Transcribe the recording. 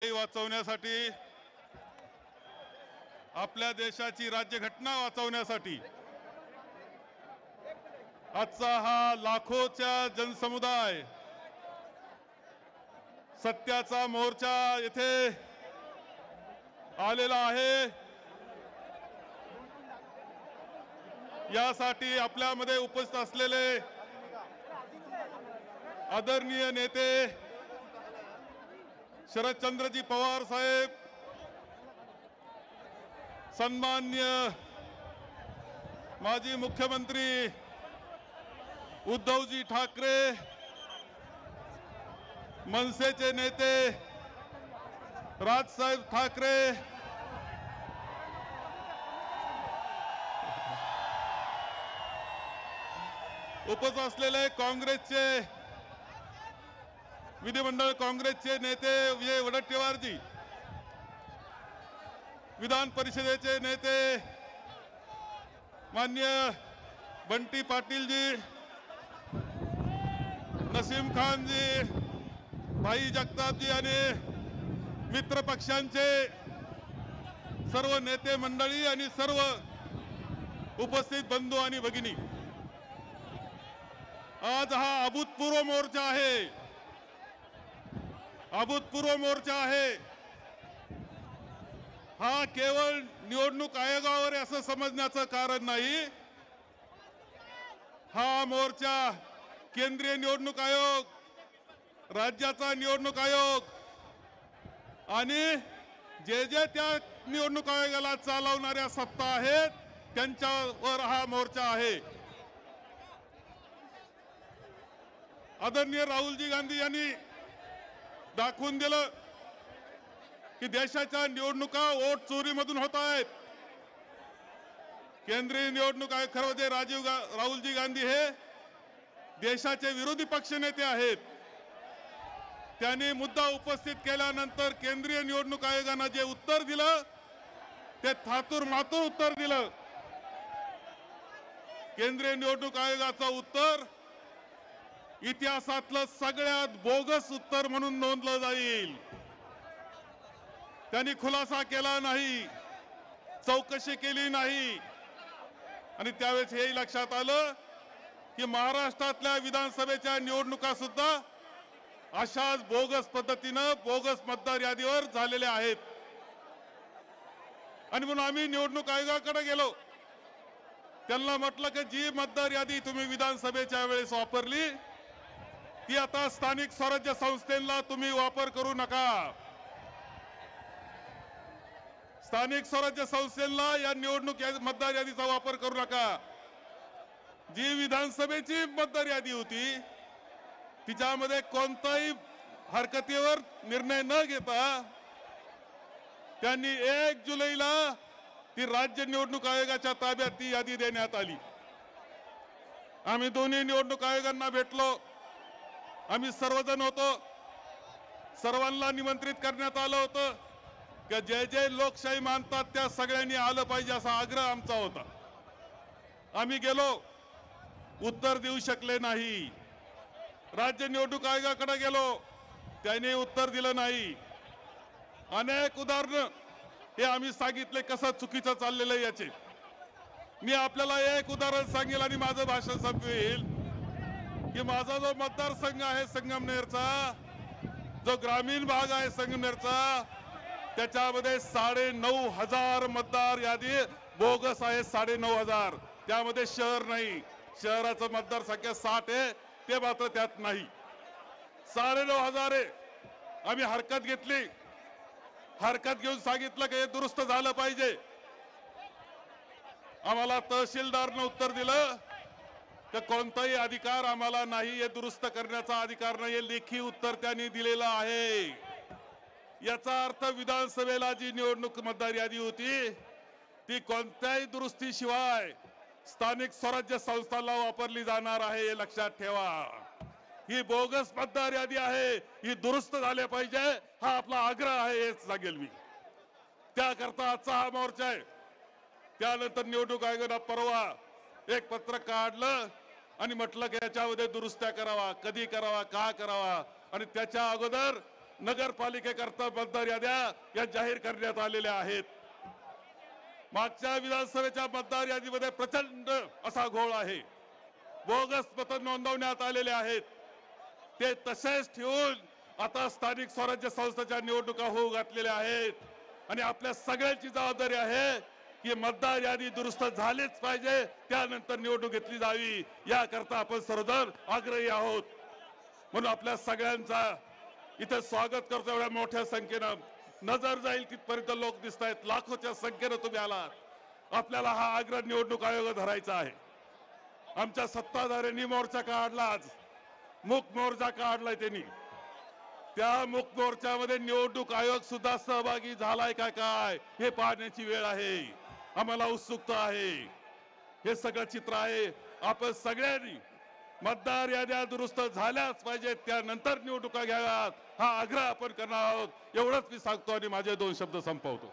वाचवण्यासाठी, आपल्या देशाची राज्यघटना वाचवण्यासाठी आजचा हा लाखोचा जनसमुदाय सत्याचा मोर्चा येथे आलेला आहे। यासाठी आपल्यामध्ये उपस्थित असलेले आदरणीय नेते शरदचंद्रजी पवार साहेब, सन्माननीय माजी मुख्यमंत्री उद्धवजी ठाकरे, मनसेचे नेते राजसाहेब ठाकरे, उपस्थित असलेले काँग्रेसचे विधिमंडळ काँग्रेसचे नेते विजय वडेट्टीवारजी, विधान परिषदेचे नेते माननीय बंटी पाटील जी, नसीम खान जी, भाई जगताप जी आणि मित्र पक्षांचे सर्व नेते मंडळी आणि सर्व उपस्थित बंधू आणि भगिनी, आज हा अभूतपूर्व मोर्चा आहे। अभूतपूर्व मोर्चा आहे। हा केवळ निवडणूक आयोगावर असं समजण्याचं कारण नाही। हा मोर्चा केंद्रीय निवडणूक आयोग, राज्याचा निवडणूक आयोग आणि जे जे त्या निवडणूक आयोगाला चालवणाऱ्या सत्ता आहेत त्यांच्यावर हा मोर्चा आहे। आदरणीय राहुलजी गांधी यांनी दाखवून दिलं की देशाच्या निवडणुका वोट चोरीमधून होत आहेत। केंद्रीय निवडणूक आयोग खरं म्हणजे राहुलजी गांधी हे देशाचे विरोधी पक्ष नेते आहेत। त्यांनी मुद्दा उपस्थित केल्यानंतर केंद्रीय निवडणूक आयोगाने जे उत्तर दिलं ते थातूर मातूर उत्तर दिलं। केंद्रीय निवडणूक आयोगाचं उत्तर इतिहासातलं सगळ्यात बोगस उत्तर म्हणून नोंदलं जाईल। त्यांनी खुलासा केला नाही, चौकशी केली नाही आणि त्यावेळेस हेही लक्षात आलं की महाराष्ट्रातल्या विधानसभेच्या निवडणुका सुद्धा अशाच बोगस पद्धतीनं बोगस मतदार यादीवर झालेल्या आहेत। आणि म्हणून आम्ही निवडणूक आयोगाकडे गेलो, त्यांना म्हटलं की जी मतदार यादी तुम्ही विधानसभेच्या वेळेस वापरली ती आता स्थानिक स्वराज्य संस्थेला तुम्ही वापर करू नका। स्थानिक स्वराज्य संस्थेला या निवडणूक मतदार यादीचा वापर करू नका। जी विधानसभेची मतदार यादी होती तिच्यामध्ये कोणताही हरकतीवर निर्णय न घेता त्यांनी 1 जुलैला ती राज्य निवडणूक आयोगाच्या ताब्यात ती यादी देण्यात आली। आम्ही दोन्ही निवडणूक आयोगांना भेटलो, आम्ही सर्वजण होतो, सर्वांना निमंत्रित करण्यात आलं होतं की जे जे लोकशाही मानतात त्या सगळ्यांनी आलं पाहिजे असा आग्रह आमचा होता। आम्ही गेलो, उत्तर देऊ शकले नाही। राज्य निवडणूक आयोगाकडे गेलो, त्यांनी उत्तर दिलं नाही। अनेक उदाहरणं हे आम्ही सांगितले कसं चुकीचं चाललेलं आहे याचे। मी आपल्याला एक उदाहरण सांगेल आणि माझं भाषण संपवेल की माझा जो मतदारसंघ आहे संगमनेरचा, जो ग्रामीण भाग आहे संगमनेरचा, त्याच्यामध्ये 9,500 मतदार यादी बोगस आहे। 9,500 त्यामध्ये शहर नाही, शहराचं मतदारसंख्या 60 आहे, ते मात्र त्यात नाही। 9,500 आहे। आम्ही हरकत घेतली, हरकत घेऊन सांगितलं की हे दुरुस्त झालं पाहिजे। आम्हाला तहसीलदारने उत्तर दिलं की कोणताही अधिकार आम्हाला नाही, हे दुरुस्त करण्याचा अधिकार नाही, हे लेखी उत्तर त्यांनी दिलेलं आहे। याचा अर्थ विधानसभेला जी निवडणूक मतदार यादी होती ती कोणत्याही दुरुस्तीशिवाय स्थानिक स्वराज्य संस्थांना वापरली जाणार आहे, हे लक्षात ठेवा। ही बोगस मतदार यादी आहे, ही दुरुस्त झाली पाहिजे, हा आपला आग्रह आहे, हेच सांगेल मी। त्याकरता आजचा हा मोर्चा आहे। त्यानंतर निवडणूक आयोगाने परवा एक पत्र काढलं आणि म्हटलं की याच्यामध्ये दुरुस्त्या करावा, कधी करावा, का करावा आणि त्याच्या अगोदर नगरपालिकेकरता मतदार याद्या या जाहीर करण्यात आलेल्या आहेत. मागच्या विधानसभेच्या मतदार यादीमध्ये प्रचंड असा घोळ आहे. बोगस मत नोंदवण्यात आलेले आहेत. ते तसेच ठेवून आता स्थानिक स्वराज्य संस्थेच्या निवडणुका होऊ घातलेल्या आहेत. आणि आपल्या सगळ्यांची जबाबदारी आहे की मतदार यादी दुरुस्त झालीच पाहिजे, त्यानंतर निवडणूक घेतली जावी याकरता आपण सर्वजण आग्रही आहोत. म्हणून आपल्या सगळ्यांचा इथे स्वागत करतो. एवढ्या मोठ्या संख्येनं नजर जाईल तिथपर्यंत लोक दिसत आहेत. लाखोच्या संख्येनं तुम्ही आलात. आपल्याला हा आग्रह निवडणूक आयोग धरायचा आहे. आमच्या सत्ताधाऱ्यांनी मोर्चा काढला, आज मूक मोर्चा काढलाय त्यांनी. त्या मूक मोर्चामध्ये निवडणूक आयोग सुद्धा सहभागी झालाय का काय हे पाहण्याची वेळ आहे. आम्हाला उत्सुकता आहे. हे सगळं चित्र आहे. आपण सगळ्यांनी मतदार याद्या दुरुस्त झाल्याच पाहिजेत, त्यानंतर निवडणुका घ्याव्यात हा आग्रह आपण करणार आहोत. एवढंच मी सांगतो आणि माझे 2 शब्द संपवतो.